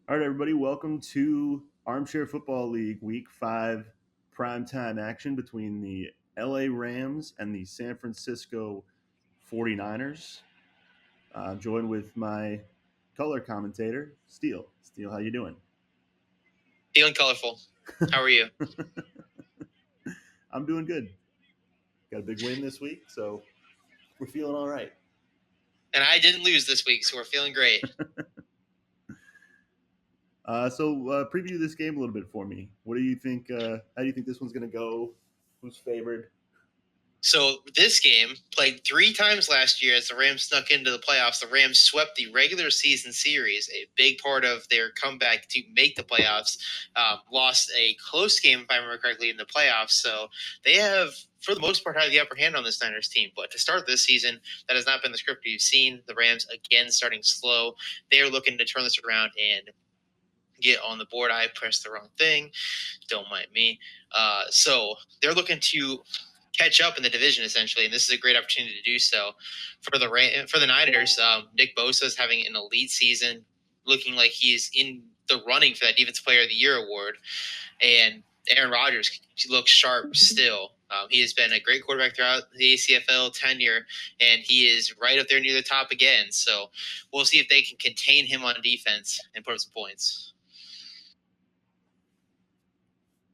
All right, everybody, welcome to Armchair Football League Week 5 primetime action between the LA Rams and the San Francisco 49ers. Joined with my color commentator, Steele. Steele, how you doing? Feeling colorful. How are you? I'm doing good. Got a big win this week, so we're feeling all right. And I didn't lose this week, so we're feeling great. Preview this game a little bit for me. What do you think? How do you think this one's going to go? Who's favored? So this game played 3 times last year as the Rams snuck into the playoffs. The Rams swept the regular season series, a big part of their comeback to make the playoffs. Lost a close game, if I remember correctly, in the playoffs. So they have, for the most part, had the upper hand on this Niners team. But to start this season, that has not been the script you've seen. The Rams, again, starting slow. They are looking to turn this around and get on the board. I pressed the wrong thing. Don't mind me. So they're looking to catch up in the division essentially, and this is a great opportunity to do so for the Niners. Nick Bosa is having an elite season, looking like he's in the running for that Defensive Player of the Year award, and Aaron Rodgers looks sharp still. He has been a great quarterback throughout the ACFL tenure, and he is right up there near the top again. So we'll see if they can contain him on defense and put up some points.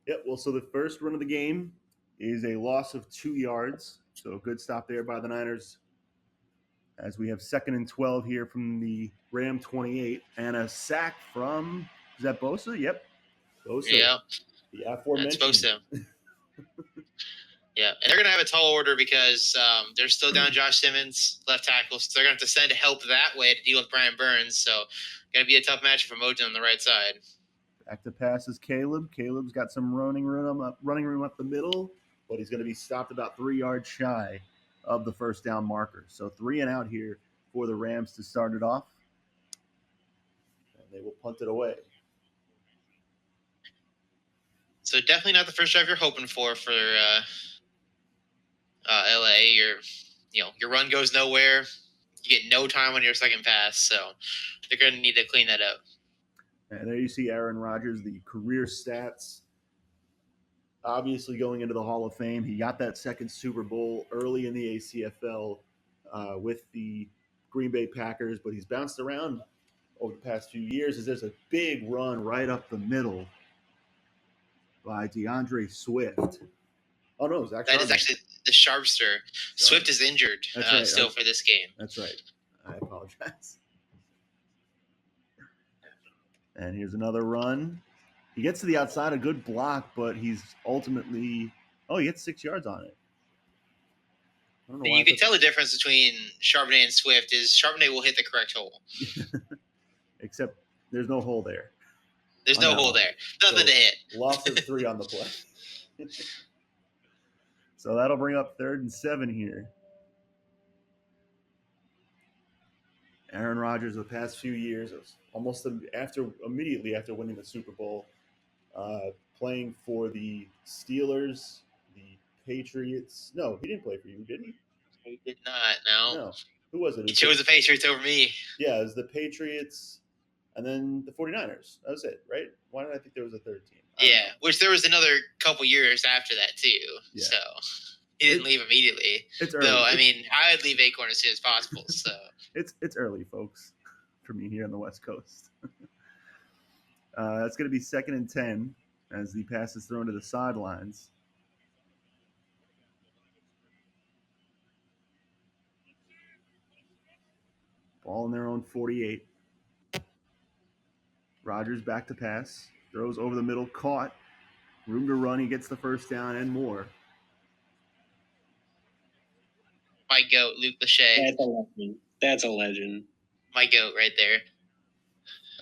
Yep. Well, so the first run of the game is a loss of 2 yards. So a good stop there by the Niners. As we have 2nd and 12 here from the Ram 28, and a sack from, is that Bosa? Yep. Bosa. Yeah. The aforementioned. That's Bosa. Yeah, and they're going to have a tall order because they're still down Josh Simmons, left tackle. So they're going to have to send help that way to deal with Brian Burns. So going to be a tough match for Mojo on the right side. Back to pass is Caleb. Caleb's got some running room up the middle, but he's going to be stopped about 3 yards shy of the first down marker. So 3 and out here for the Rams to start it off. And they will punt it away. So definitely not the first drive you're hoping for LA. Your run goes nowhere. You get no time on your second pass. So they're going to need to clean that up. And there you see Aaron Rodgers, the career stats. Obviously going into the Hall of Fame. He got that second Super Bowl early in the ACFL with the Green Bay Packers, but he's bounced around over the past few years as there's a big run right up the middle by DeAndre Swift. Oh, no, that is actually the Sharpster. Swift is injured still for this game. That's right. I apologize. And here's another run. He gets to the outside, a good block, but he's ultimately he gets 6 yards on it. You can tell the difference between Charbonnet and Swift is Charbonnet will hit the correct hole. Except there's no hole there. There's no hole there. Nothing to hit. Loss of 3 on the play. So that'll bring up 3rd and 7 here. Aaron Rodgers, the past few years, almost immediately after winning the Super Bowl, playing for the Steelers, the Patriots. No, he didn't play for you, did he? He did not, no. Who was it? He chose the Patriots over me. Yeah, it was the Patriots and then the 49ers. That was it, right? Why did I think there was a third team? Yeah, which there was another couple years after that, too. Yeah. So he didn't leave immediately. It's early. Though, I'd leave Acorn as soon as possible. So It's early, folks, for me here on the West Coast. That's going to be 2nd and 10 as the pass is thrown to the sidelines. Ball in their own 48. Rodgers back to pass. Throws over the middle. Caught. Room to run. He gets the first down and more. My goat, Luke Lachey. That's a legend. My goat right there.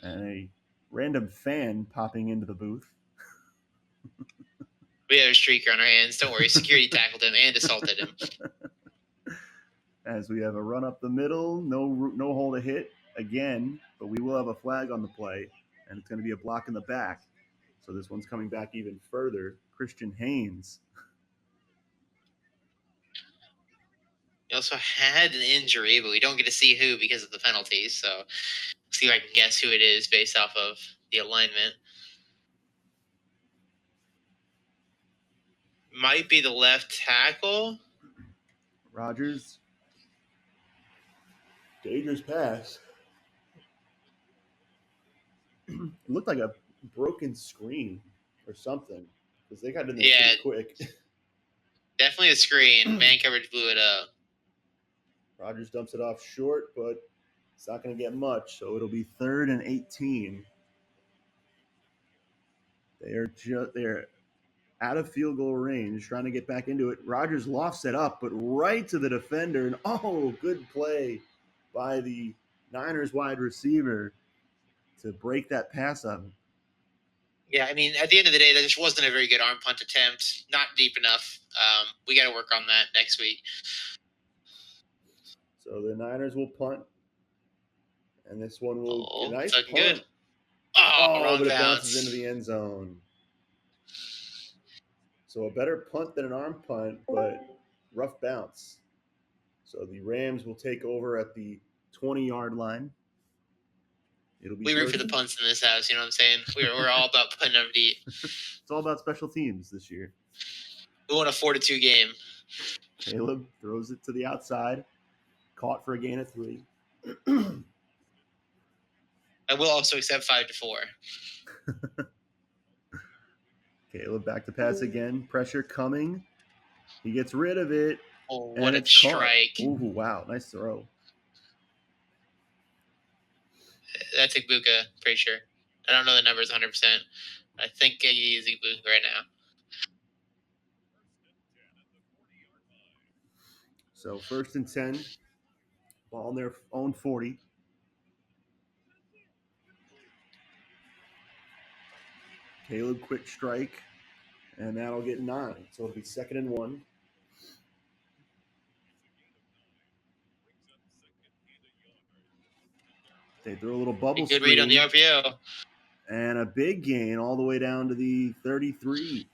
And a random fan popping into the booth. We have a streaker on our hands. Don't worry. Security tackled him and assaulted him. As we have a run up the middle, no hole to hit again, but we will have a flag on the play, and it's going to be a block in the back. So this one's coming back even further. Christian Haynes. He also had an injury, but we don't get to see who because of the penalties. So see if I can guess who it is based off of the alignment. Might be the left tackle. Rogers. Dangerous pass. It looked like a broken screen or something because they got in there pretty quick. Definitely a screen. Man coverage blew it up. Rogers dumps it off short, but it's not going to get much, so it'll be 3rd and 18. They're out of field goal range, trying to get back into it. Rogers lofts it up, but right to the defender, and good play by the Niners wide receiver to break that pass up. Yeah, I mean, at the end of the day, that just wasn't a very good arm punt attempt. Not deep enough. We got to work on that next week. So the Niners will punt, and this one will a nice punt. Good. Wrong but it bounce. bounces into the end zone. So a better punt than an arm punt, but rough bounce. So the Rams will take over at the 20-yard line. It'll be. We root for the punts in this house. You know what I'm saying? We're all about putting them deep. It's all about special teams this year. We won a 4-2 game. Caleb throws it to the outside, caught for a gain of 3. I will also accept 5-4. Caleb back to pass again. Pressure coming. He gets rid of it. Oh, what a strike. Ooh, wow. Nice throw. That's Igbuka, pretty sure. I don't know the numbers 100%. I think he's Igbuka right now. So 1st and 10. Ball on their own 40. Caleb quick strike, and that'll get 9. So it'll be 2nd and 1. They throw a little bubble screen. Good read on the RPO. And a big gain all the way down to the 33.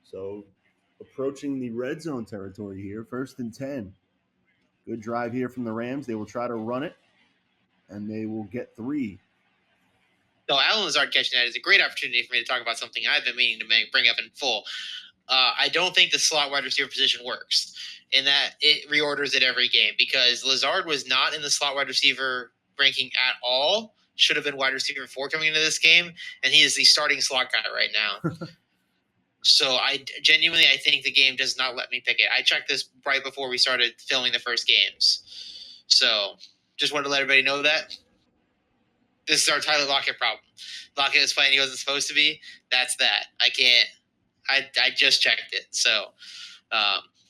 So approaching the red zone territory here, 1st and 10. Good drive here from the Rams. They will try to run it, and they will get 3. So Alan Lazard catching that is a great opportunity for me to talk about something I've been meaning to bring up in full. I don't think the slot wide receiver position works in that it reorders it every game because Lazard was not in the slot wide receiver ranking at all. Should have been wide receiver 4 coming into this game, and he is the starting slot guy right now. So I think the game does not let me pick it. I checked this right before we started filming the first games. So just wanted to let everybody know that. This is our Tyler Lockett problem. Lockett was playing he wasn't supposed to be. That's that. I can't. I just checked it. So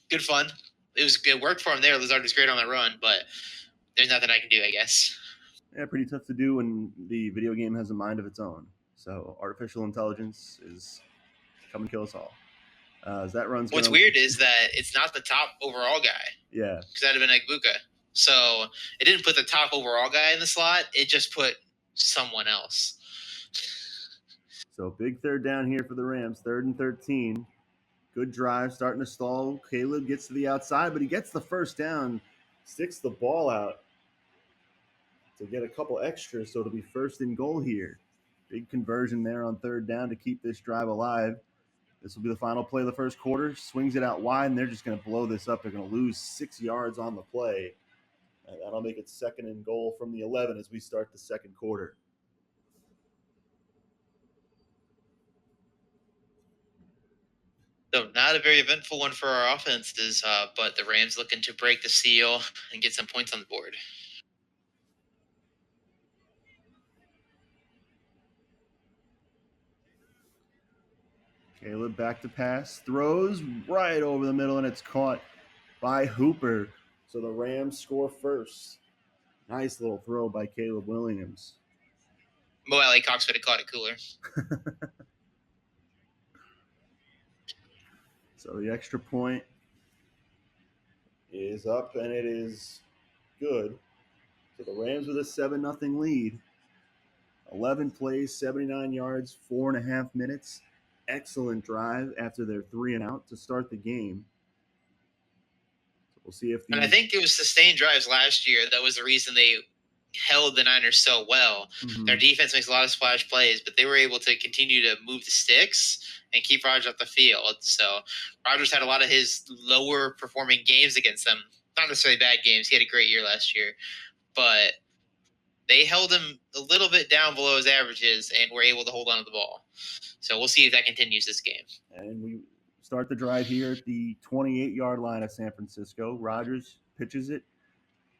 good fun. It was good work for him there. Lazard was great on that run, but there's nothing I can do, I guess. Yeah, pretty tough to do when the video game has a mind of its own. So artificial intelligence is come and kill us all. As that runs. What's weird is that it's not the top overall guy. Yeah. Because that would have been Igbuka. So it didn't put the top overall guy in the slot. It just put someone else. So big 3rd down here for the Rams. 3rd and 13. Good drive, starting to stall. Caleb gets to the outside, but he gets the 1st down, sticks the ball out to get a couple extras, so it'll be 1st and goal here. Big conversion there on 3rd down to keep this drive alive. This will be the final play of the first quarter. Swings it out wide, and they're just going to blow this up. They're going to lose 6 yards on the play. And that'll make it 2nd and goal from the 11 as we start the 2nd quarter. So not a very eventful one for our offenses, but the Rams looking to break the seal and get some points on the board. Caleb back to pass, throws right over the middle, and it's caught by Hooper. So the Rams score first. Nice little throw by Caleb Williams. Mo Alley Cox would have caught it cooler. So the extra point is up, and it is good. So the Rams with a 7-0 lead. 11 plays, 79 yards, 4.5 minutes. Excellent drive after their 3-and-out to start the game. So we'll see if and I think it was sustained drives last year. That was the reason they held the Niners so well. Mm-hmm. Their defense makes a lot of splash plays, but they were able to continue to move the sticks and keep Rodgers off the field. So Rodgers had a lot of his lower performing games against them. Not necessarily bad games. He had a great year last year, but they held him a little bit down below his averages and were able to hold on to the ball. So we'll see if that continues this game. And we start the drive here at the 28-yard line of San Francisco. Rodgers pitches it,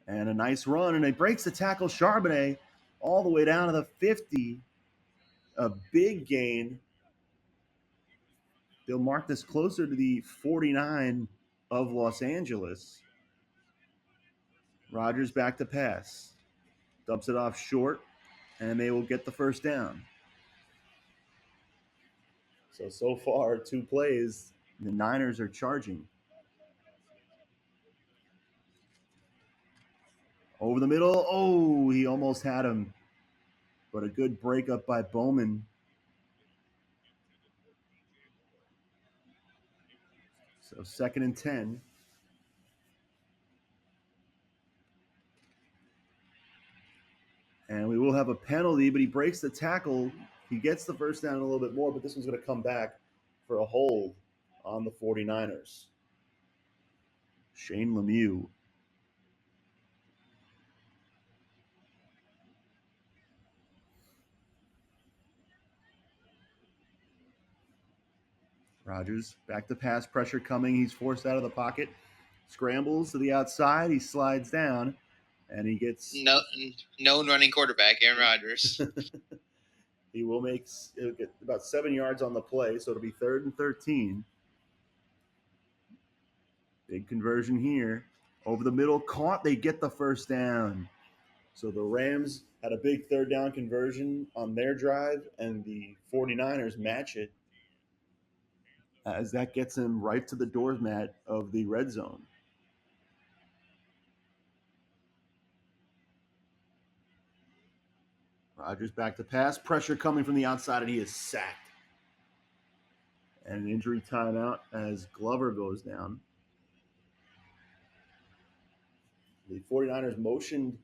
and a nice run, and he breaks the tackle. Charbonnet all the way down to the 50. A big gain. They'll mark this closer to the 49 of Los Angeles. Rodgers back to pass. Dumps it off short, and they will get the first down. So far, 2 plays, the Niners are charging. Over the middle. Oh, he almost had him. But a good breakup by Bowman. So 2nd and 10. And we will have a penalty, but he breaks the tackle. He gets the first down a little bit more, but this one's going to come back for a hold on the 49ers. Shane Lemieux. Rodgers back to pass, pressure coming. He's forced out of the pocket. Scrambles to the outside. He slides down, and he gets known running quarterback, Aaron Rodgers. He'll get about 7 yards on the play, so it'll be 3rd and 13. Big conversion here. Over the middle, caught. They get the first down. So the Rams had a big 3rd down conversion on their drive, and the 49ers match it as that gets them right to the doormat of the red zone. Rodgers back to pass. Pressure coming from the outside, and he is sacked. And an injury timeout as Glover goes down. The 49ers motioned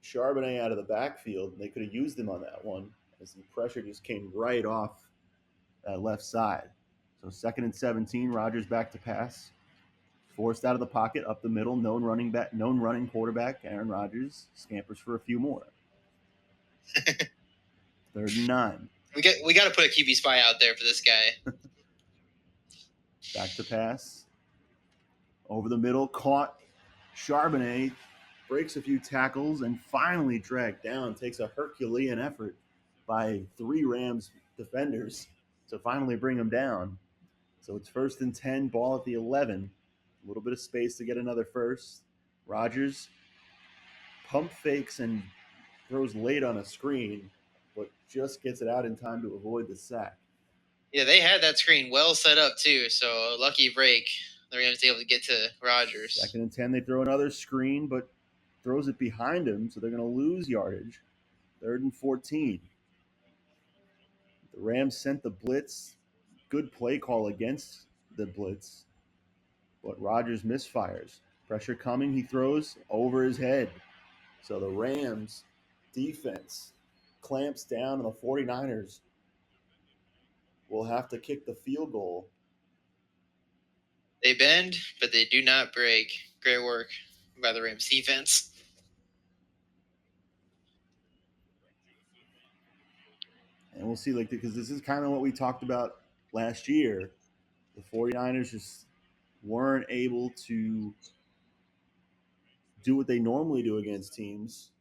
Charbonnet out of the backfield. They could have used him on that one as the pressure just came right off that left side. So 2nd and 17, Rodgers back to pass. Forced out of the pocket, up the middle, known running quarterback, Aaron Rodgers, scampers for a few more. 3rd and 9. We got to put a QB spy out there for this guy. Back to pass. Over the middle, caught. Charbonnet breaks a few tackles and finally dragged down. Takes a Herculean effort by 3 Rams defenders to finally bring him down. So it's 1st and 10, ball at the 11. A little bit of space to get another first. Rodgers pump fakes and throws late on a screen, but just gets it out in time to avoid the sack. Yeah, they had that screen well set up too, so lucky break. The Rams able to get to Rodgers. 2nd and 10, they throw another screen, but throws it behind him, so they're going to lose yardage. 3rd and 14. The Rams sent the blitz. Good play call against the blitz, but Rodgers misfires. Pressure coming, he throws over his head. So the Rams defense clamps down, and the 49ers will have to kick the field goal. They bend, but they do not break. Great work by the Rams defense. And we'll see, because this is kind of what we talked about last year. The 49ers just weren't able to do what they normally do against teams.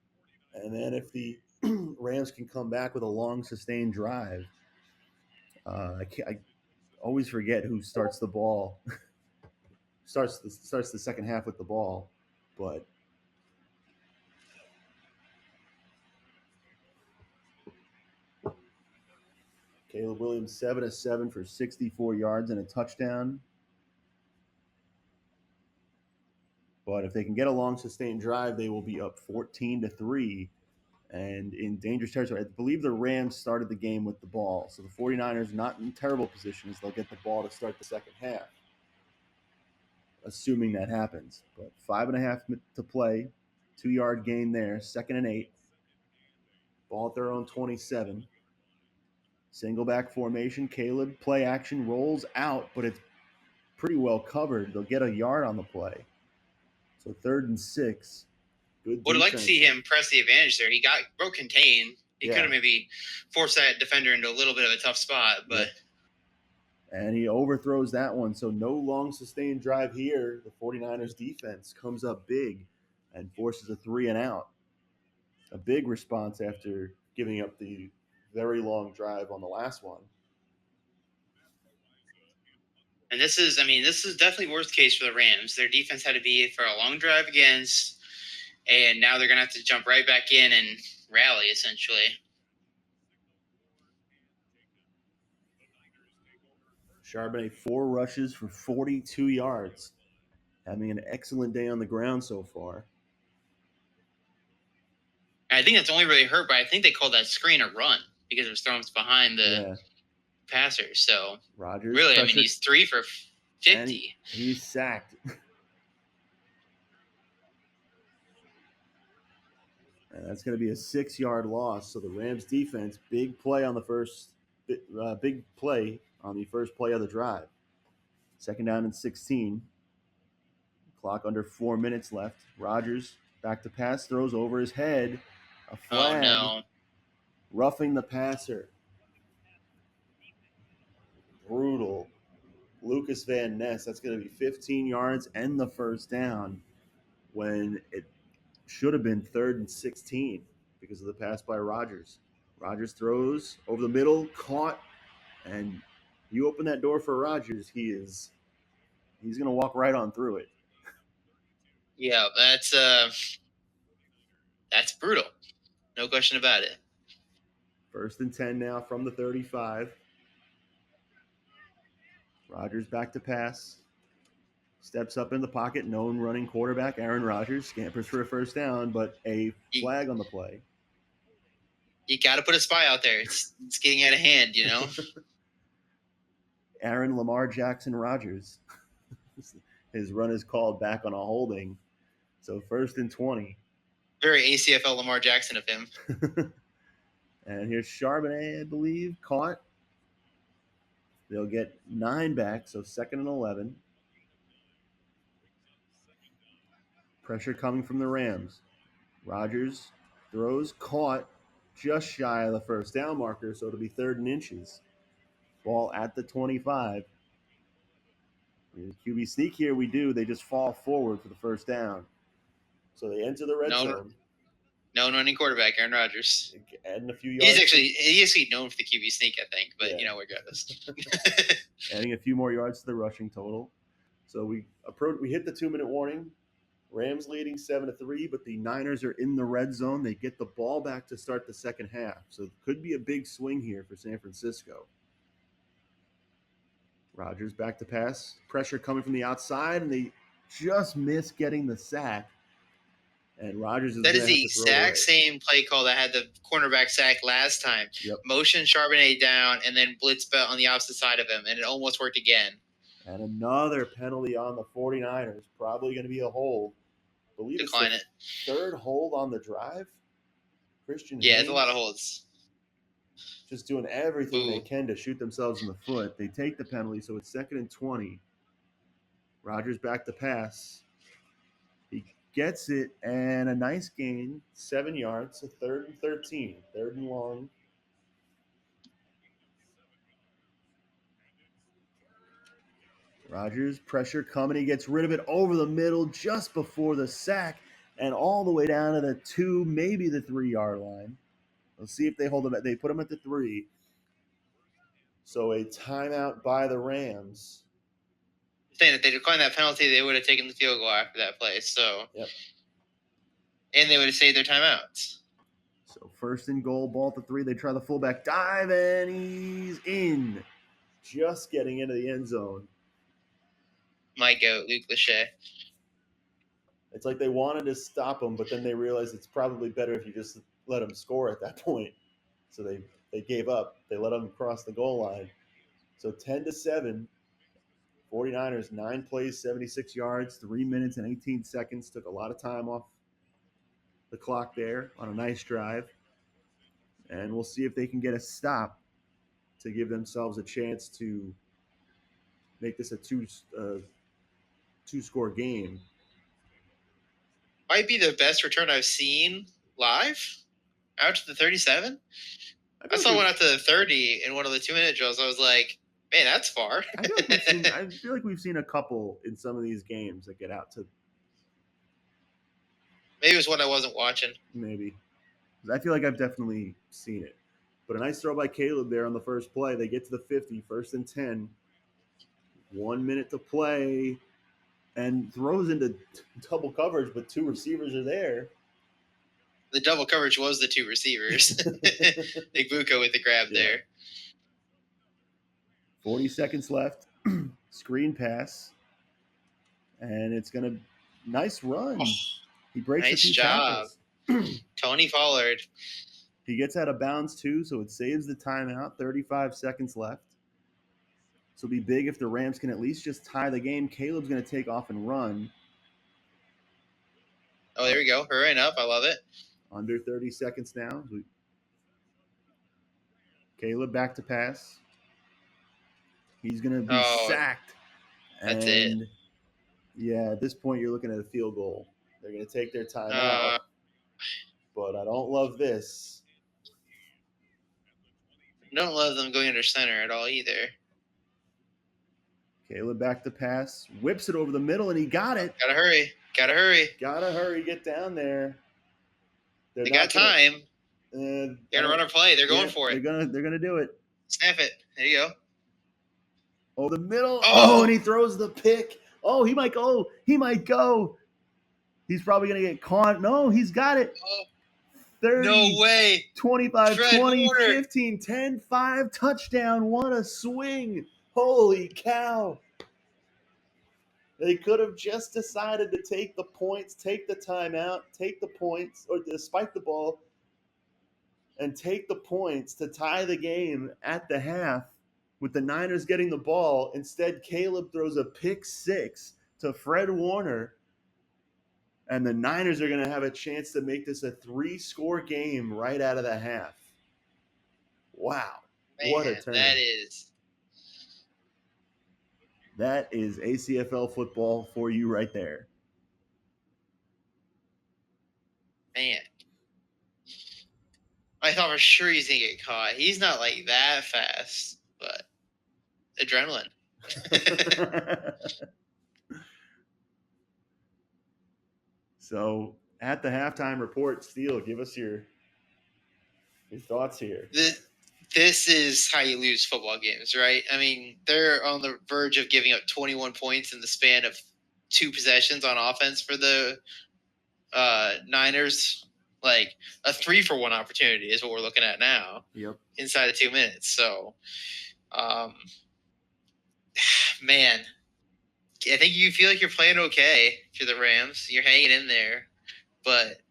And then if the Rams can come back with a long, sustained drive, I always forget who starts the ball. starts the second half with the ball, but Caleb Williams 7 of 7 for 64 yards and a touchdown. But if they can get a long, sustained drive, they will be up 14-3 and in dangerous territory. I believe the Rams started the game with the ball, so the 49ers not in terrible position as they'll get the ball to start the second half, assuming that happens. But 5.5 to play. 2-yard gain there. 2nd and 8. Ball at their own 27. Single back formation. Caleb, play action, rolls out, but it's pretty well covered. They'll get a yard on the play. So 3rd and 6. Good Would have liked to defense. see him press the advantage there. He broke contain. He Yeah. could have maybe forced that defender into a little bit of a tough spot, but Yep. And he overthrows that one. So no long sustained drive here. The 49ers defense comes up big and forces a 3 and out. A big response after giving up the very long drive on the last one. and this is definitely worst case for the Rams. Their defense had to be for a long drive against, and now they're going to have to jump right back in and rally, essentially. Charbonnet, 4 rushes for 42 yards. Having an excellent day on the ground so far. And I think that's only really hurt, but I think they called that screen a run because it was thrown behind the passer. So Rodgers, really, pressure, he's 3 for 50. He's sacked. And that's going to be a 6-yard loss. So the Rams defense, big play on the first play of the drive. 2nd down and 16. Clock under 4 minutes left. Rodgers back to pass, throws over his head. A flag. Oh no! Roughing the passer. Brutal. Lucas Van Ness. That's going to be 15 yards and the 1st down when it should have been 3rd and 16 because of the pass by Rodgers. Rodgers throws over the middle, caught, and you open that door for Rodgers, he's going to walk right on through it. Yeah, that's brutal. No question about it. 1st and 10 now from the 35. Rodgers back to pass. Steps up in the pocket. Known running quarterback Aaron Rodgers scampers for a 1st down, but a flag on the play. You got to put a spy out there. It's getting out of hand, you know. Aaron Lamar Jackson Rodgers. His run is called back on a holding. So 1st and 20. Very ACFL Lamar Jackson of him. And here's Charbonnet, I believe, caught. They'll get 9 back, so 2nd and 11. Pressure coming from the Rams. Rodgers throws, caught, just shy of the 1st down marker, so it'll be 3rd and inches. Ball at the 25. QB sneak here, we do. They just fall forward for the 1st down. So they enter the red zone. No running quarterback, Aaron Rodgers. Adding a few yards. He's actually known for the QB sneak, I think, but regardless. Adding a few more yards to the rushing total. So we hit the 2-minute warning. Rams leading 7-3, but the Niners are in the red zone. They get the ball back to start the 2nd half. So it could be a big swing here for San Francisco. Rodgers back to pass. Pressure coming from the outside, and they just miss getting the sack. And Rodgers is that is the exact same play call that had the cornerback sack last time. Yep. Motion Charbonnet down and then blitz on the opposite side of him, and it almost worked again. And another penalty on the 49ers. Probably going to be a hold. I believe Decline it's the 3rd hold on the drive. Christian Yeah, Hayes, it's a lot of holds. Just doing everything they can to shoot themselves in the foot. They take the penalty, so it's 2nd and 20. Rodgers back to pass. He gets it, and a nice gain, 7 yards, so 3rd and 13, 3rd and long. Rodgers, pressure coming. He gets rid of it over the middle just before the sack and all the way down to the 2, maybe the 3-yard line. Let's see if they hold him. They put him at the 3. So a timeout by the Rams. Saying if they declined that penalty, they would have taken the field goal after that play. So, yep. And they would have saved their timeouts. So 1st and goal, ball at the 3. They try the fullback dive, and he's in. Just getting into the end zone. My goat, Luke Lachey. It's like they wanted to stop him, but then they realized it's probably better if you just let him score at that point. So they gave up. They let him cross the goal line. So 10-7. 49ers, 9 plays, 76 yards, 3 minutes and 18 seconds. Took a lot of time off the clock there on a nice drive. And we'll see if they can get a stop to give themselves a chance to make this a two-score game. Might be the best return I've seen live out to the 37. I saw one out to the 30 in one of the 2-minute drills. I was like, man, that's far. I feel like we've seen a couple in some of these games that get out to. Maybe it was one I wasn't watching. Maybe. I feel like I've definitely seen it. But a nice throw by Caleb there on the first play. They get to the 50, 1st and 10. 1 minute to play. And throws into double coverage, but 2 receivers are there. The double coverage was the 2 receivers. Igbuka with the grab there. 40 seconds left. Screen pass. And it's going to – nice run. Oh, he breaks a few tackles. Tony Pollard. He gets out of bounds too, so it saves the timeout. 35 seconds left. So it'll be big if the Rams can at least just tie the game. Caleb's going to take off and run. Oh, there we go. Hurrying up. I love it. Under 30 seconds now. Caleb back to pass. He's going to be sacked. That's it. Yeah, at this point, you're looking at a field goal. They're going to take their time out. But I don't love this. Don't love them going under center at all either. Caleb back to pass. Whips it over the middle, and he got it. Gotta hurry. Get down there. They got time. They're gonna run a play. They're going for it. They're gonna do it. Snap it. There you go. Oh, the middle. Oh, and he throws the pick. Oh, he might go. He's probably gonna get caught. No, he's got it. 30, no way. 25, 20, 15, 10, 5, touchdown. What a swing. Holy cow. They could have just decided to take the points, take the timeout, take the points, or spike the ball, and take the points to tie the game at the half with the Niners getting the ball. Instead, Caleb throws a pick 6 to Fred Warner, and the Niners are going to have a chance to make this a 3-score game right out of the half. Wow. Man, what a turn. That is ACFL football for you right there. Man. I thought for sure he's going to get caught. He's not like that fast, but adrenaline. So at the halftime report, Steele, give us your thoughts here. This is how you lose football games, right? I mean, they're on the verge of giving up 21 points in the span of 2 possessions on offense for the Niners. Like a 3-for-1 opportunity is what we're looking at now. Yep. Inside of 2 minutes. So, man, I think you feel like you're playing okay if you're the Rams. You're hanging in there, but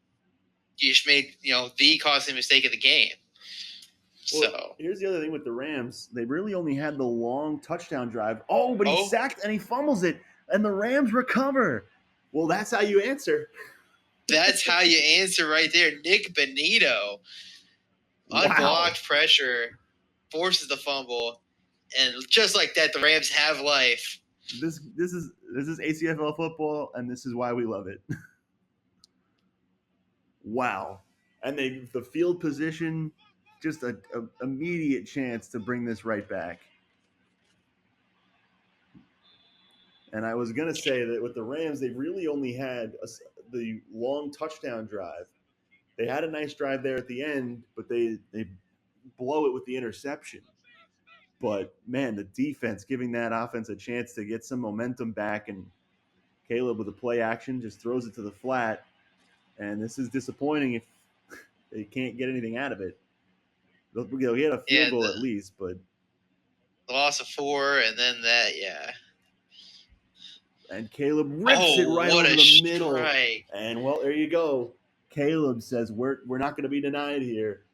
you just made the costly mistake of the game. Well, so here's the other thing with the Rams. They really only had the long touchdown drive. Oh, but he's sacked and he fumbles it, and the Rams recover. Well, that's how you answer. That's how you answer right there. Nick Benito, unblocked pressure, forces the fumble, and just like that, the Rams have life. This is ACFL football, and this is why we love it. Wow. And the field position, just an immediate chance to bring this right back. And I was going to say that with the Rams, they really only had the long touchdown drive. They had a nice drive there at the end, but they blow it with the interception. But, man, the defense giving that offense a chance to get some momentum back, and Caleb with a play action just throws it to the flat. And this is disappointing if they can't get anything out of it. They'll get a field goal at least, but the loss of 4 and then that, yeah. And Caleb rips it right over the middle. Strike. And, well, there you go. Caleb says, we're not going to be denied here.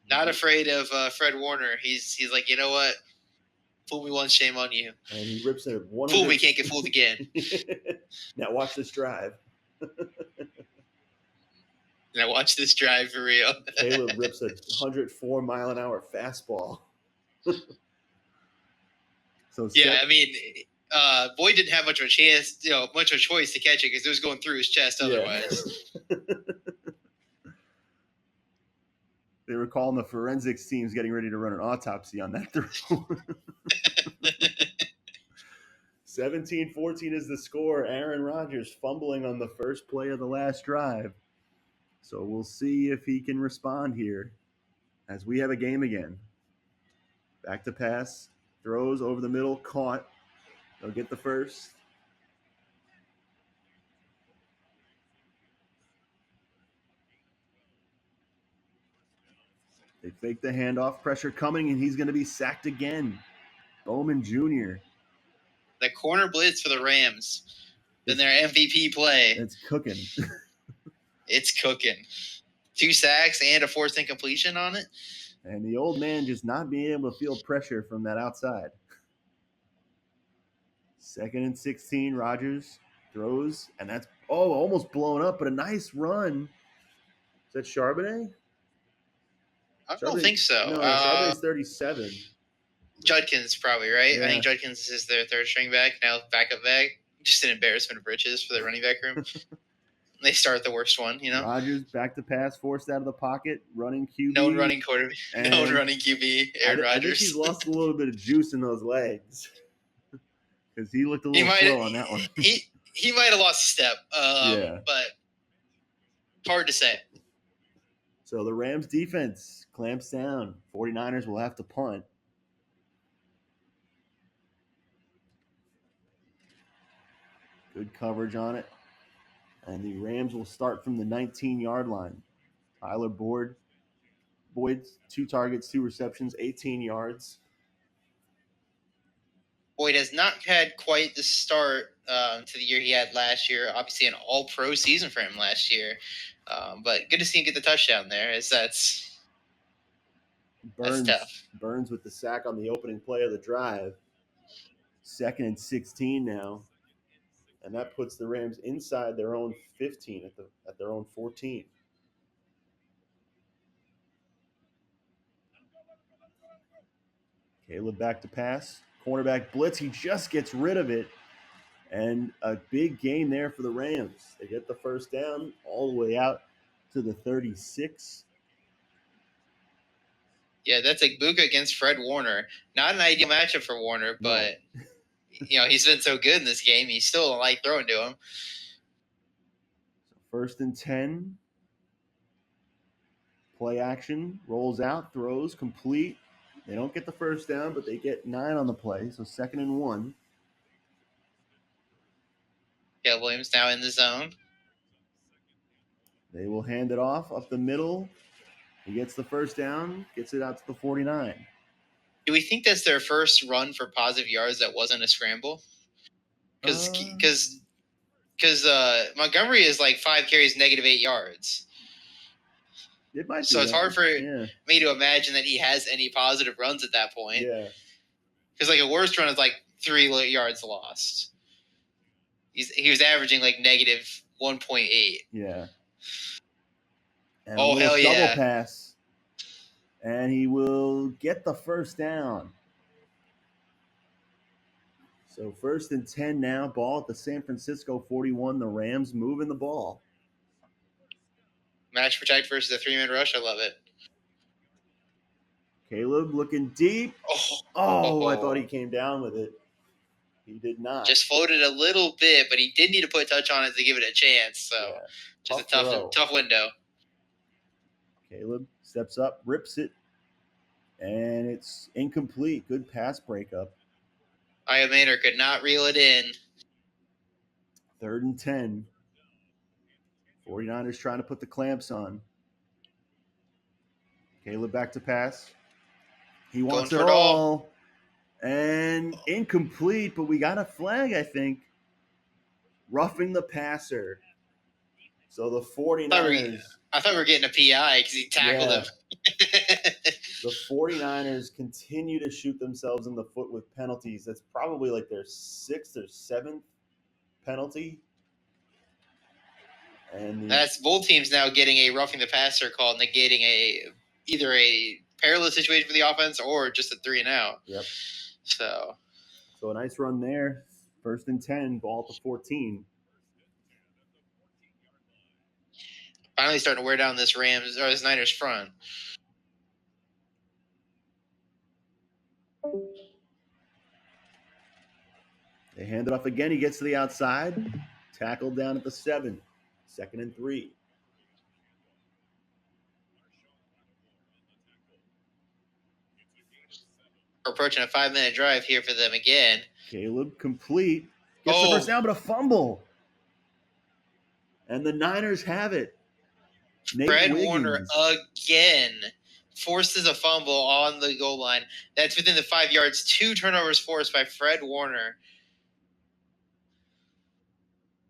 Not afraid of Fred Warner. He's like, you know what? Fool me once, shame on you. And he rips it. Fool me, can't get fooled again. Now watch this drive. And I watched this drive for real. Caleb rips a 104-mile-an-hour fastball. So yeah, I mean, Boyd didn't have much of a chance, much of a choice to catch it because it was going through his chest otherwise. They were calling the forensics teams getting ready to run an autopsy on that throw. 17-14 is the score. Aaron Rodgers fumbling on the first play of the last drive. So we'll see if he can respond here as we have a game again. Back to pass, throws over the middle, caught. They'll get the first. They fake the handoff, pressure coming, and he's going to be sacked again. Bowman Jr. The corner blitz for the Rams. Then their MVP play. It's cooking. It's cooking. 2 sacks and a forced incompletion on it. And the old man just not being able to feel pressure from that outside. 2nd and 16, Rodgers throws, and that's almost blown up, but a nice run. Is that Charbonnet? I don't think so. No, Charbonnet's 37. Judkins probably, right? Yeah. I think Judkins is their third string back, now backup back. Just an embarrassment of riches for the running back room. They start the worst one, Rodgers back to pass, forced out of the pocket, running QB. Known running quarterback, known running QB, Aaron Rodgers. I think he's lost a little bit of juice in those legs because he looked a little slow on that one. He might have lost a step, but hard to say. So the Rams defense clamps down. 49ers will have to punt. Good coverage on it. And the Rams will start from the 19-yard line. Tyler Boyd, 2 targets, 2 receptions, 18 yards. Boyd has not had quite the start to the year he had last year. Obviously, an all-pro season for him last year. But good to see him get the touchdown there, as that's tough. Burns with the sack on the opening play of the drive. 2nd and 16 now. And that puts the Rams inside their own 15 at their own 14. Caleb back to pass. Cornerback blitz. He just gets rid of it. And a big gain there for the Rams. They get the first down all the way out to the 36. Yeah, that's Buka against Fred Warner. Not an ideal matchup for Warner, but he's been so good in this game. He still don't like throwing to him. So 1st and 10. Play action, rolls out, throws, complete. They don't get the first down, but they get 9 on the play. So 2nd and 1. Yeah, Williams now in the zone. They will hand it off up the middle. He gets the first down, gets it out to the 49. Do we think that's their first run for positive yards that wasn't a scramble? Because Montgomery is like 5 carries, -8 yards. It might be. So it's hard for me to imagine that he has any positive runs at that point. Yeah. Because like a worst run is like 3 yards lost. He was averaging like -1.8. Yeah. And hell yeah. Double pass. And he will get the first down. So 1st and 10 now. Ball at the San Francisco 41. The Rams moving the ball. Match protect versus a 3-man rush. I love it. Caleb looking deep. Oh, I thought he came down with it. He did not. Just floated a little bit, but he did need to put a touch on it to give it a chance. So just a tough window. Caleb steps up, rips it, and it's incomplete. Good pass breakup. Aya Maynard could not reel it in. 3rd and 10. 49ers trying to put the clamps on. Caleb back to pass. He wants it all. And incomplete, but we got a flag, I think. Roughing the passer. So the 49ers. I thought we were getting a PI because he tackled him. The 49ers continue to shoot themselves in the foot with penalties. That's probably like their 6th or 7th penalty. And that's both teams now getting a roughing the passer call, negating either a perilous situation for the offense or just a 3-and-out. Yep. So a nice run there. 1st and 10, ball at the 14. Finally starting to wear down this Niners front. They hand it off again. He gets to the outside. Tackled down at the 7. 2nd and 3. We're approaching a 5-minute drive here for them again. Caleb complete. Gets the first down, but a fumble. And the Niners have it. Fred Warner again forces a fumble on the goal line. That's within the 5 yards. 2 turnovers forced by Fred Warner.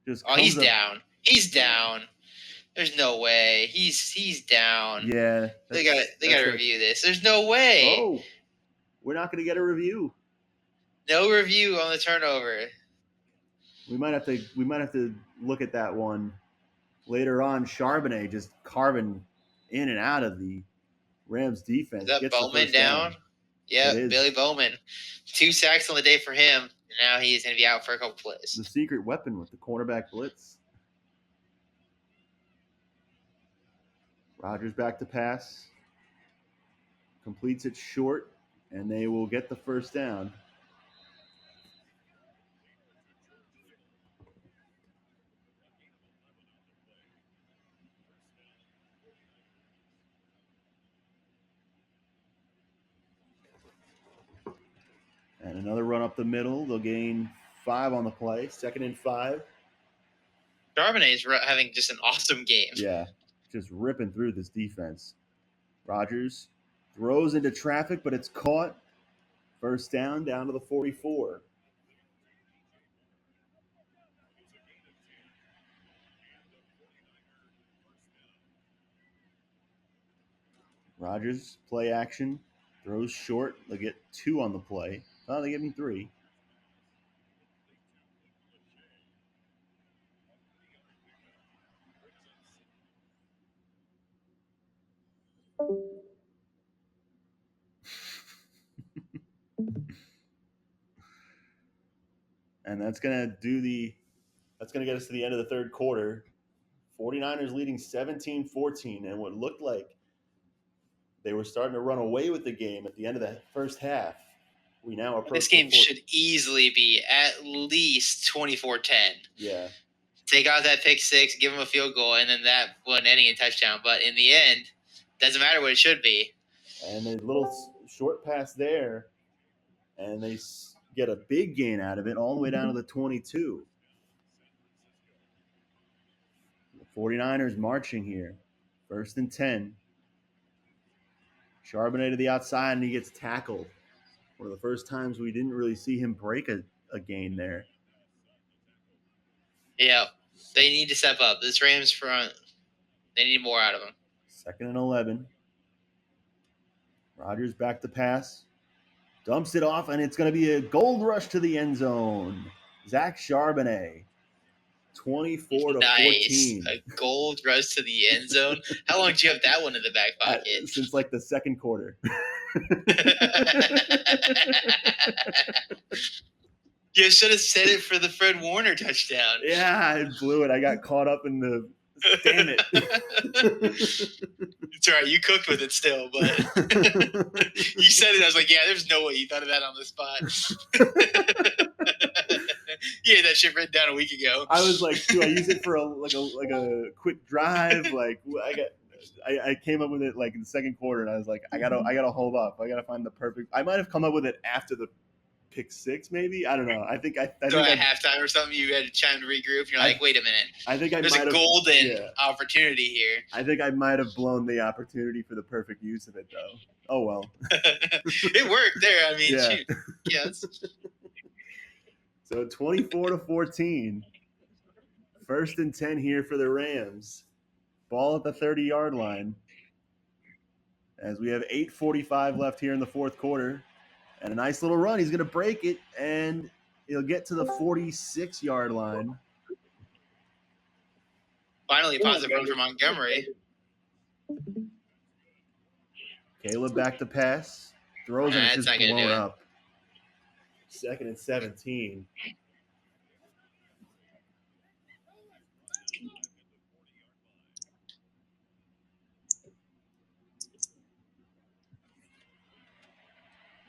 He's down. He's down. There's no way. He's down. Yeah. They got to review this. There's no way. Oh, we're not going to get a review. No review on the turnover. We might have to look at that one later on. Charbonnet just carving in and out of the Rams defense. Is that Bowman down? Yeah, Billy Bowman. 2 sacks on the day for him. And now he's going to be out for a couple plays. The secret weapon with the cornerback blitz. Rodgers back to pass. Completes it short, and they will get the first down. And another run up the middle. They'll gain 5 on the play. 2nd and 5. Charbonnet is having just an awesome game. Yeah, just ripping through this defense. Rodgers throws into traffic, but it's caught. First down to the 44. Rodgers, play action, throws short. They'll get 2 on the play. Oh, they give him 3. And that's going to get us to the end of the third quarter. 49ers leading 17-14, and what looked like they were starting to run away with the game at the end of the first half. We now approach this game should easily be at least 24-10. Yeah. Take out that pick 6, give them a field goal, and then that one ending a touchdown. But in the end, doesn't matter what it should be. And a little short pass there, and they get a big gain out of it all the way down to the 22. The 49ers marching here. 1st and 10. Charbonnet to the outside, and he gets tackled. One of the first times we didn't really see him break a gain there. Yeah, they need to step up. This Rams front, they need more out of them. 2nd and 11. Rodgers back to pass. Dumps it off, and it's going to be a gold rush to the end zone. Zach Charbonnet, 24-14. A gold rush to the end zone. How long do you have that one in the back pocket? Since like the second quarter. You should have said it for the Fred Warner touchdown. Yeah, I blew it. I got caught up in the. Damn it. It's all right. You cooked with it still, but you said it. I was like, yeah, there's no way you thought of that on the spot. You had that shit written down a week ago. I was like, do I use it for a quick drive? Like I came up with it like in the second quarter, and I was like, I gotta hold up. I gotta find the perfect. I might have come up with it after the pick 6, maybe. I don't know. I think at halftime or something, you had time to regroup. You're like, wait a minute. I think there's a golden opportunity here. I think I might have blown the opportunity for the perfect use of it, though. Oh well. It worked there. I mean, shoot. Yes. So 24-14. 1st and 10 here for the Rams. Ball at the 30-yard line. As we have 8:45 left here in the fourth quarter. And a nice little run. He's going to break it, and he'll get to the 46-yard line. Finally, a positive run for Montgomery. Caleb back to pass. Throws and it's That's just not gonna blown do it. up. 2nd and 17.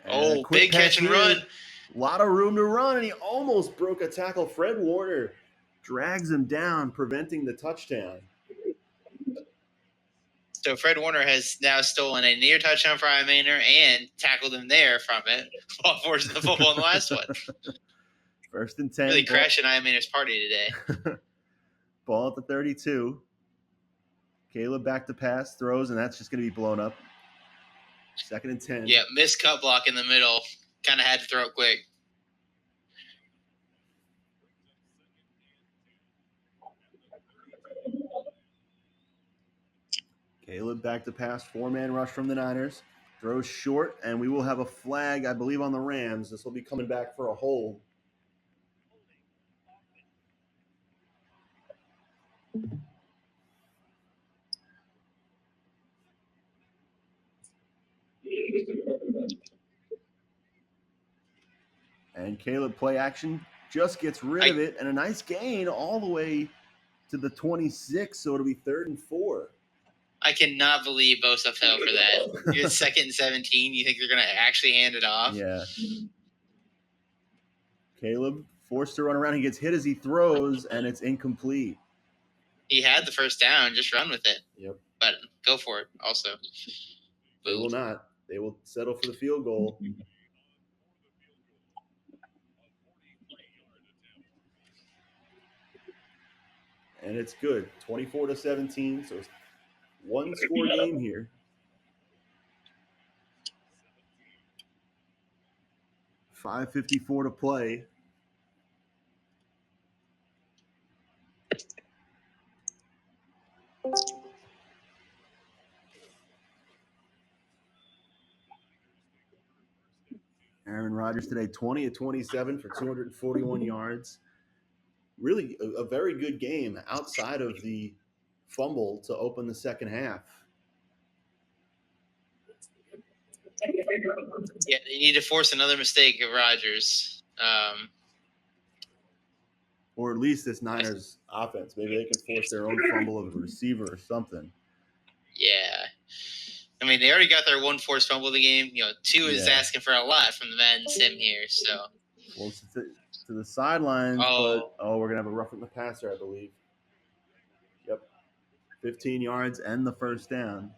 Oh, big catch and run. A lot of room to run, and he almost broke a tackle. Fred Warner drags him down, preventing the touchdown. So Fred Warner has now stolen a near touchdown for Ryan Maynor and tackled him there from it while forcing the football in the last one. 1st and 10. Really crashing Ryan Maynor's party today. Ball at the 32. Caleb back to pass, throws, and that's just going to be blown up. 2nd and 10. Yeah, missed cut block in the middle. Kind of had to throw it quick. Caleb back to pass, 4-man rush from the Niners. Throws short, and we will have a flag, I believe, on the Rams. This will be coming back for a hold. And Caleb play action just gets rid of it, and a nice gain all the way to the 26, so it'll be 3rd and 4. I cannot believe Bosa fell for that. You're 2nd and 17. You think they're going to actually hand it off? Yeah. Caleb forced to run around. He gets hit as he throws, and it's incomplete. He had the first down. Just run with it. Yep. But go for it also. They will not. They will settle for the field goal. And it's good. 24-17. So it's one score game here. $5:54 to play. Aaron Rodgers today, 20 of 27 for 241 yards. Really a very good game outside of the fumble to open the second half. Yeah, they need to force another mistake of Rodgers. Or at least this Niners offense. Maybe they can force their own fumble of a receiver or something. Yeah. I mean, they already got their one forced fumble of the game. 2 is asking for a lot from the Madden Sim here. So close to the sidelines, but we're gonna have a roughing the passer, I believe. Yep, 15 yards and the first down.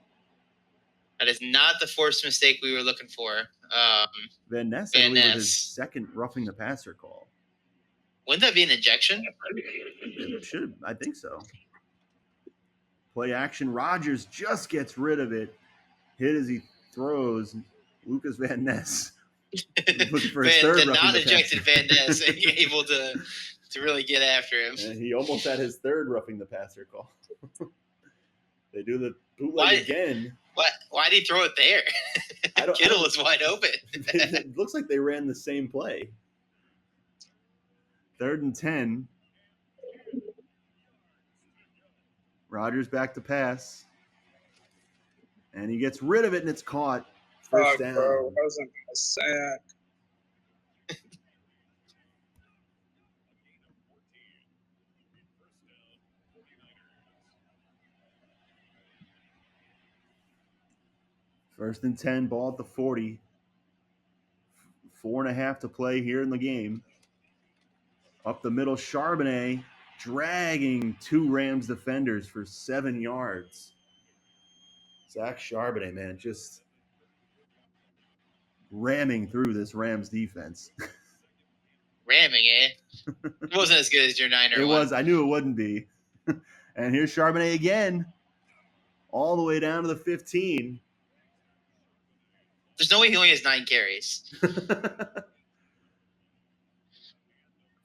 That is not the forced mistake we were looking for. Van Ness, I believe, was his second roughing the passer call. Wouldn't that be an ejection? It should, I think so. Play action. Rodgers just gets rid of it. Hit as he throws. Lucas Van Ness looking for his third the roughing the non-ejected passer. Van Ness and able to really get after him. And he almost had his third roughing the passer call. They do the bootleg again. Why did he throw it there? Kittle was wide open. It looks like they ran the same play. 3rd and 10. Rodgers back to pass. And he gets rid of it, and it's caught. First down. Bro, I wasn't going to sack. First and 10, ball at the 40. 4.5 to play here in the game. Up the middle, Charbonnet dragging 2 Rams defenders for 7 yards. Zach Charbonnet, man, just ramming through this Rams defense. Ramming, eh? It wasn't as good as your Niner It one. was. I knew it wouldn't be. And here's Charbonnet again, all the way down to the 15. There's no way he only has 9 carries.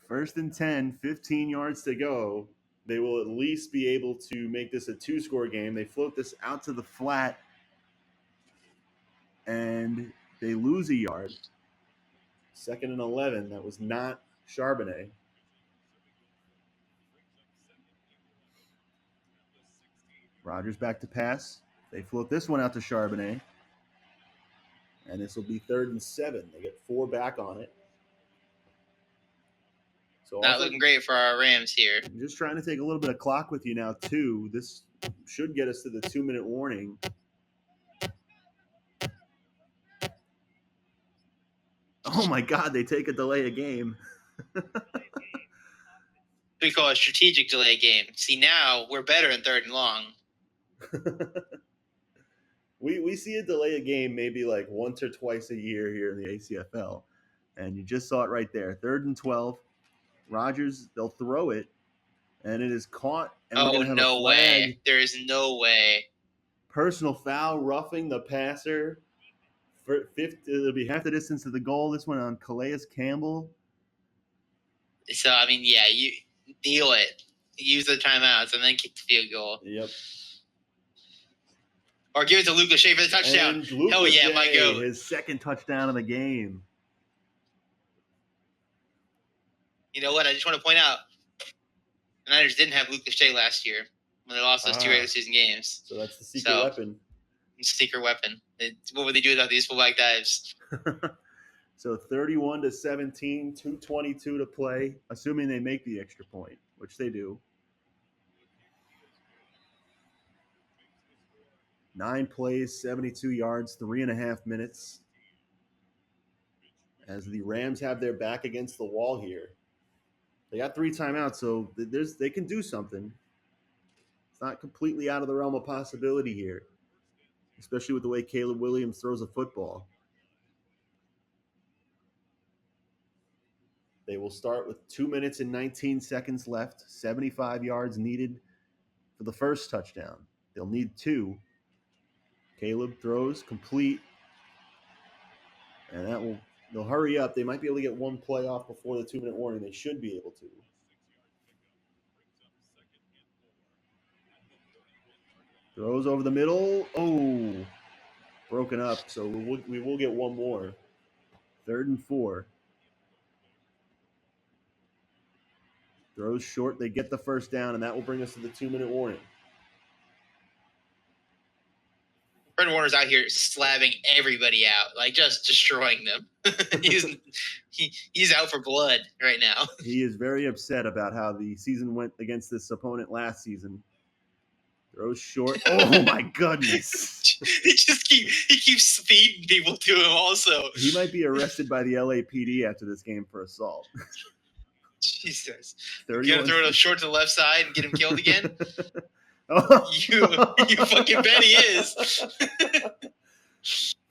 1st and 10, 15 yards to go. They will at least be able to make this a 2-score game. They float this out to the flat, and they lose a yard. 2nd and 11. That was not Charbonnet. Rodgers back to pass. They float this one out to Charbonnet. And this will be 3rd and 7. They get 4 back on it. So Not looking great for our Rams here. I'm just trying to take a little bit of clock with you now, too. This should get us to the 2-minute warning. Oh, my God, they take a delay of game. We call it a strategic delay game. See, now we're better in 3rd and long. We see a delay of game maybe like once or twice a year here in the ACFL. And you just saw it right there. 3rd and 12. Rodgers, they'll throw it, and it is caught. And we're going to have a flag. Way. There is no way. Personal foul, roughing the passer. It'll be half the distance to the goal. This one on Calais Campbell. So, I mean, yeah, you deal it. Use the timeouts and then kick the field goal. Yep. Or give it to Luke Lachey for the touchdown. Hell yeah, my goat. His 2nd touchdown of the game. You know what? I just want to point out, the Niners didn't have Luke Lachey last year when they lost those 2 regular season games. So that's the secret weapon. Secret weapon. What would they do without these fullback dives? So 31-17, 2:22 to play, assuming they make the extra point, which they do. 9 plays, 72 yards, 3.5 minutes. As the Rams have their back against the wall here. They got 3 timeouts, so they can do something. It's not completely out of the realm of possibility here, especially with the way Caleb Williams throws a football. They will start with 2 minutes and 19 seconds left, 75 yards needed for the first touchdown. They'll need 2. Caleb throws complete, and they'll hurry up. They might be able to get 1 play off before the 2-minute warning. They should be able to. Throws over the middle. Oh, broken up. So we will get 1 more. 3rd and 4. Throws short. They get the first down, and that will bring us to the 2-minute warning. Fred Warner's out here slabbing everybody out, like just destroying them. he's out for blood right now. He is very upset about how the season went against this opponent last season. Throws short. Oh my goodness! he keeps feeding people to him. Also, he might be arrested by the LAPD after this game for assault. Jesus, you gonna throw it short to the left side and get him killed again? You fucking bet he is.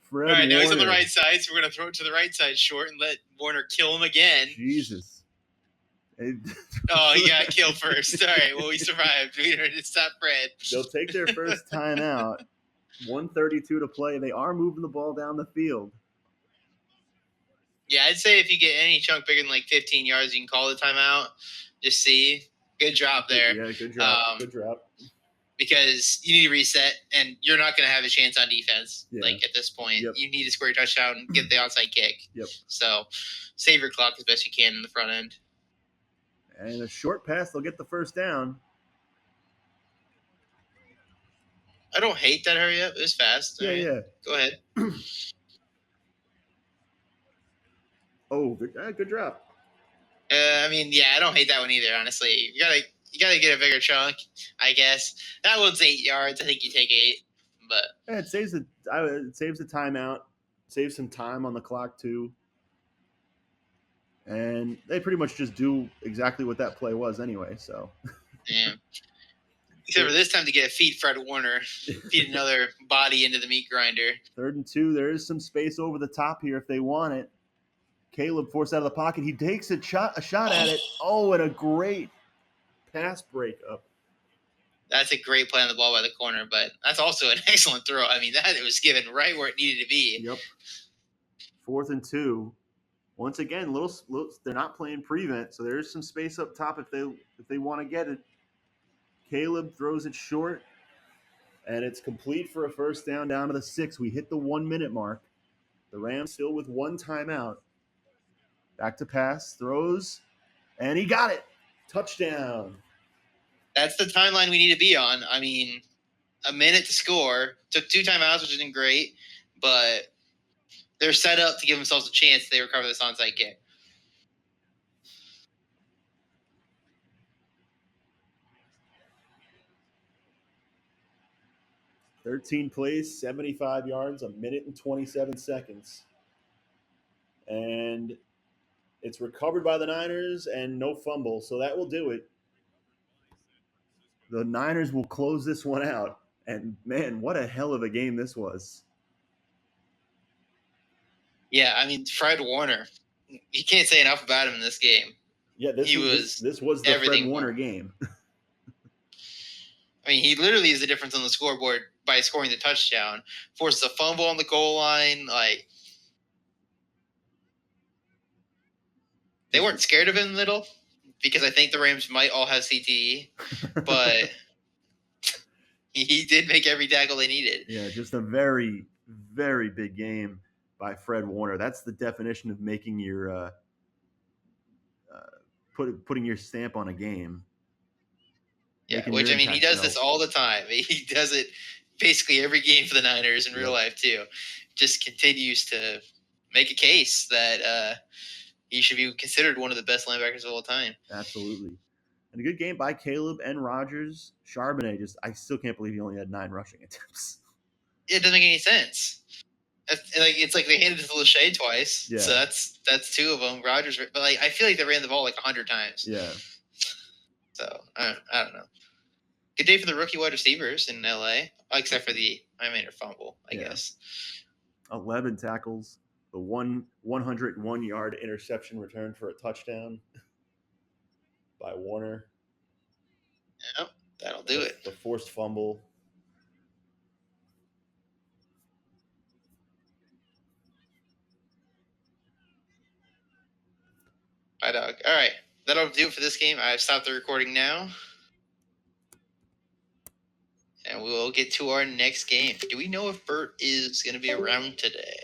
Fred All right, now Warner. he's on the right side, so we're gonna throw it to the right side short and let Warner kill him again. Jesus. Oh, he got killed first. All right, well, we survived. We had to stop Fred. They'll take their first timeout. 1:32 to play. They are moving the ball down the field. Yeah, I'd say if you get any chunk bigger than like 15 yards, you can call the timeout. Just see. Good drop there. Yeah, good drop. Good drop. Because you need to reset, and you're not going to have a chance on defense. Yeah. Like at this point, Yep. you need to score your touchdown and get the onside kick. Yep. So save your clock as best you can in the front end. And a short pass, they'll get the first down. I don't hate that hurry up. It was fast. Yeah, All right. yeah. Go ahead. Oh, good drop. I mean, yeah, I don't hate that one either. Honestly, you gotta get a bigger chunk, I guess. That one's 8 yards. I think you take 8, but Yeah, it saves the timeout, saves some time on the clock too. And they pretty much just do exactly what that play was anyway. So, yeah. Except for this time to get a feed Fred Warner, feed another body into the meat grinder. 3rd and 2. There is some space over the top here if they want it. Caleb forced out of the pocket. He takes a shot at it. Oh, and a great pass breakup. That's a great play on the ball by the corner, but that's also an excellent throw. I mean, that it was given right where it needed to be. Yep. 4th and 2. Once again, little they're not playing prevent, so there's some space up top if they want to get it. Caleb throws it short, and it's complete for a first down to the 6. We hit the 1-minute mark. The Rams still with 1 timeout. Back to pass, throws, and he got it. Touchdown. That's the timeline we need to be on. I mean, a minute to score. Took 2 timeouts, which isn't great, but they're set up to give themselves a chance. They recover this onside kick. "13 plays, 75 yards, a minute and 27 seconds. And it's recovered by the Niners and no fumble, so that will do it. The Niners will close this one out. And man, what a hell of a game this was. Yeah, I mean, Fred Warner, you can't say enough about him in this game. Yeah, this was the Fred Warner game. I mean, he literally is the difference on the scoreboard by scoring the touchdown. Forces a fumble on the goal line. Like, they weren't scared of him in the middle because I think the Rams might all have CTE, but he did make every tackle they needed. Yeah, just a very, very big game by Fred Warner. That's the definition of making your putting your stamp on a game. Yeah, which, I mean, he does this all the time. He does it basically every game for the Niners in real life, too. Just continues to make a case that he should be considered one of the best linebackers of all time. Absolutely. And a good game by Caleb and Rodgers. Charbonnet, I still can't believe he only had 9 rushing attempts. It doesn't make any sense. It's like they handed it to Lachey twice. Yeah. So that's 2 of them. Rodgers, but I feel like they ran the ball 100 times. Yeah. So I don't know. Good day for the rookie wide receivers in LA, except for the fumble, I guess. 11 tackles, the 101-yard interception return for a touchdown by Warner. Yep, that'll do it. The forced fumble. Hi, dog. All right, that'll do it for this game. I've stopped the recording now. And we'll get to our next game. Do we know if Bert is going to be around today?